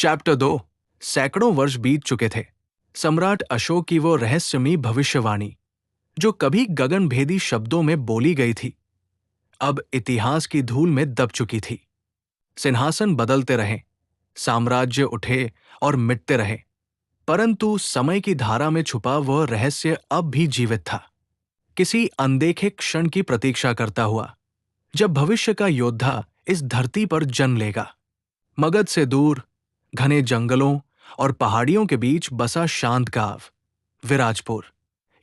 Chapter 2। सैकड़ों वर्ष बीत चुके थे। सम्राट अशोक की वो रहस्यमयी भविष्यवाणी, जो कभी गगनभेदी शब्दों में बोली गई थी, अब इतिहास की धूल में दब चुकी थी। सिंहासन बदलते रहे, साम्राज्य उठे और मिटते रहे, परंतु समय की धारा में छुपा वह रहस्य अब भी जीवित था, किसी अनदेखे क्षण की प्रतीक्षा करता हुआ, जब भविष्य का योद्धा इस धरती पर जन्म लेगा। मगध से दूर, घने जंगलों और पहाड़ियों के बीच बसा शांत गांव विराजपुर।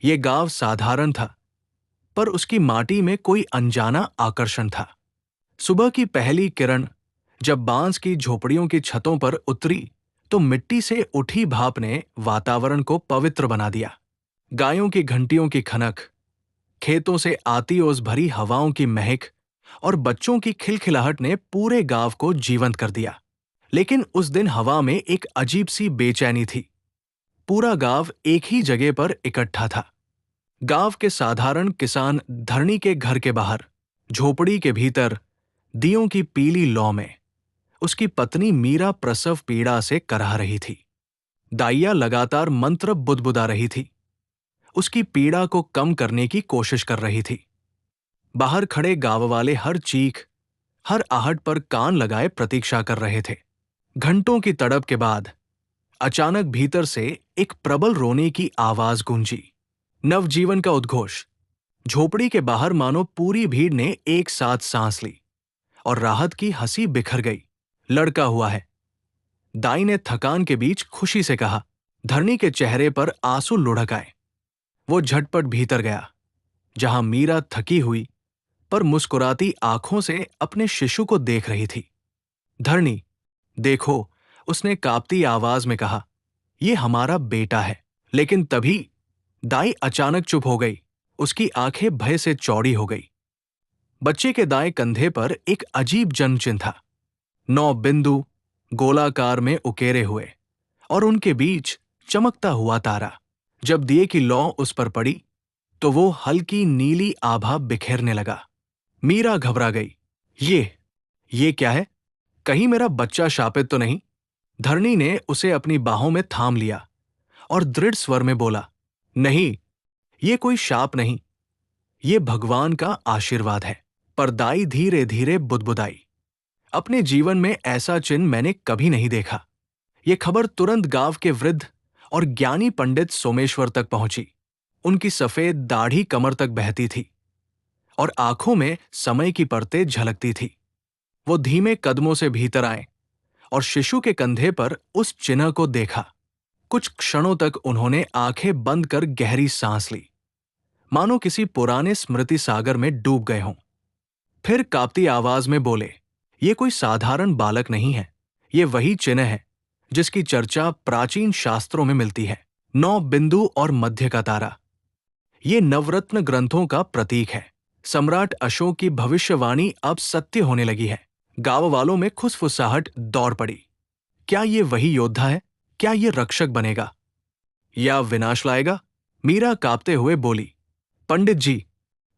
ये गांव साधारण था, पर उसकी माटी में कोई अनजाना आकर्षण था। सुबह की पहली किरण जब बांस की झोपड़ियों की छतों पर उतरी, तो मिट्टी से उठी भाप ने वातावरण को पवित्र बना दिया। गायों की घंटियों की खनक, खेतों से आती ओस भरी हवाओं की महक और बच्चों की खिलखिलाहट ने पूरे गांव को जीवंत कर दिया। लेकिन उस दिन हवा में एक अजीब सी बेचैनी थी। पूरा गांव एक ही जगह पर इकट्ठा था। गांव के साधारण किसान धरनी के घर के बाहर, झोपड़ी के भीतर, दियों की पीली लौ में उसकी पत्नी मीरा प्रसव पीड़ा से कराह रही थी। दाइया लगातार मंत्र बुदबुदा रही थी, उसकी पीड़ा को कम करने की कोशिश कर रही थी। बाहर खड़े गांव वाले हर चीख, हर आहट पर कान लगाए प्रतीक्षा कर रहे थे। घंटों की तड़प के बाद अचानक भीतर से एक प्रबल रोने की आवाज गूंजी। नवजीवन का उद्घोष। झोपड़ी के बाहर मानो पूरी भीड़ ने एक साथ सांस ली और राहत की हंसी बिखर गई। लड़का हुआ है, दाई ने थकान के बीच खुशी से कहा। धरनी के चेहरे पर आंसू लुढ़क आए। वो झटपट भीतर गया, जहां मीरा थकी हुई पर मुस्कुराती आंखों से अपने शिशु को देख रही थी। धरनी, देखो, उसने कांपती आवाज में कहा, ये हमारा बेटा है। लेकिन तभी दाई अचानक चुप हो गई। उसकी आंखें भय से चौड़ी हो गई। बच्चे के दाएं कंधे पर एक अजीब जन्म चिन्ह था। 9 बिंदु गोलाकार में उकेरे हुए और उनके बीच चमकता हुआ तारा। जब दिए की लौ उस पर पड़ी, तो वो हल्की नीली आभा बिखेरने लगा। मीरा घबरा गई। ये क्या है? कहीं मेरा बच्चा शापित तो नहीं? धरनी ने उसे अपनी बाहों में थाम लिया और दृढ़ स्वर में बोला, नहीं, ये कोई शाप नहीं, ये भगवान का आशीर्वाद है। पर दाई धीरे धीरे बुदबुदाई, अपने जीवन में ऐसा चिन्ह मैंने कभी नहीं देखा। ये खबर तुरंत गांव के वृद्ध और ज्ञानी पंडित सोमेश्वर तक पहुंची। उनकी सफेद दाढ़ी कमर तक बहती थी और आंखों में समय की परतें झलकती थी। वो धीमे कदमों से भीतर आए और शिशु के कंधे पर उस चिन्ह को देखा। कुछ क्षणों तक उन्होंने आंखें बंद कर गहरी सांस ली, मानो किसी पुराने स्मृति सागर में डूब गए हों। फिर कांपती आवाज में बोले, ये कोई साधारण बालक नहीं है, ये वही चिन्ह है जिसकी चर्चा प्राचीन शास्त्रों में मिलती है। 9 बिंदु और मध्य का तारा, ये नवरत्न ग्रंथों का प्रतीक है। सम्राट अशोक की भविष्यवाणी अब सत्य होने लगी है। गांव वालों में खुसफुसाहट दौड़ पड़ी। क्या ये वही योद्धा है? क्या ये रक्षक बनेगा या विनाश लाएगा? मीरा कांपते हुए बोली, पंडित जी,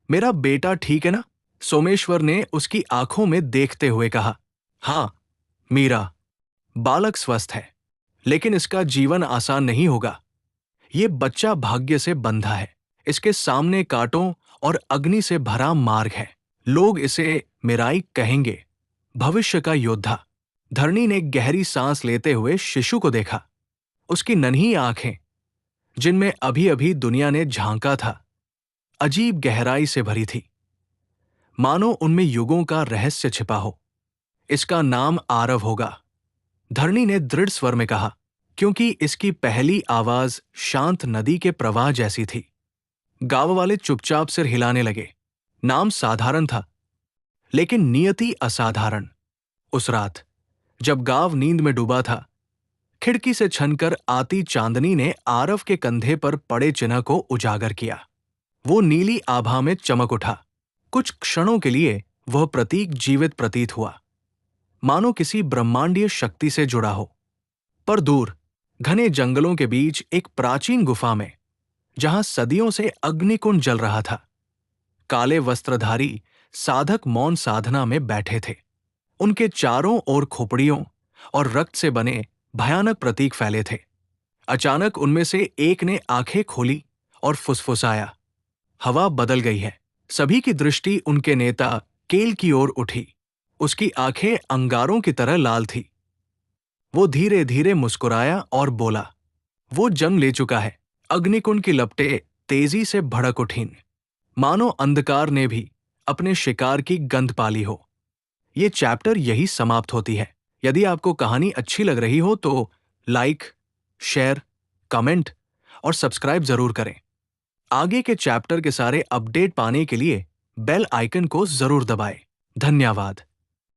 मेरा बेटा ठीक है ना? सोमेश्वर ने उसकी आंखों में देखते हुए कहा। हां मीरा, बालक स्वस्थ है, लेकिन इसका जीवन आसान नहीं होगा। ये बच्चा भाग्य से बंधा है। इसके सामने कांटों और अग्नि से भरा मार्ग है। लोग इसे मिराई कहेंगे, भविष्य का योद्धा। धरनी ने गहरी सांस लेते हुए शिशु को देखा। उसकी नन्ही आंखें, जिनमें अभी अभी दुनिया ने झांका था, अजीब गहराई से भरी थी, मानो उनमें युगों का रहस्य छिपा हो। इसका नाम आरव होगा, धरनी ने दृढ़ स्वर में कहा, क्योंकि इसकी पहली आवाज शांत नदी के प्रवाह जैसी थी। गांव वाले चुपचाप सिर हिलाने लगे। नाम साधारण था, लेकिन नियति असाधारण। उस रात जब गांव नींद में डूबा था, खिड़की से छनकर आती चांदनी ने आरव के कंधे पर पड़े चिन्ह को उजागर किया। वो नीली आभा में चमक उठा। कुछ क्षणों के लिए वह प्रतीक जीवित प्रतीत हुआ, मानो किसी ब्रह्मांडीय शक्ति से जुड़ा हो। पर दूर, घने जंगलों के बीच एक प्राचीन गुफा में, जहां सदियों से अग्निकुंड जल रहा था, काले वस्त्रधारी साधक मौन साधना में बैठे थे। उनके चारों ओर खोपड़ियों और रक्त से बने भयानक प्रतीक फैले थे। अचानक उनमें से एक ने आंखें खोली और फुसफुसाया, हवा बदल गई है। सभी की दृष्टि उनके नेता केल की ओर उठी। उसकी आंखें अंगारों की तरह लाल थी। वो धीरे धीरे मुस्कुराया और बोला, वो जंग ले चुका है। अग्निकुंड की लपटें तेजी से भड़क उठीं, मानो अंधकार ने भी अपने शिकार की गंध पाली हो। ये चैप्टर यही समाप्त होती है। यदि आपको कहानी अच्छी लग रही हो तो लाइक, शेयर, कमेंट और सब्सक्राइब जरूर करें। आगे के चैप्टर के सारे अपडेट पाने के लिए बेल आइकन को जरूर दबाएं। धन्यवाद।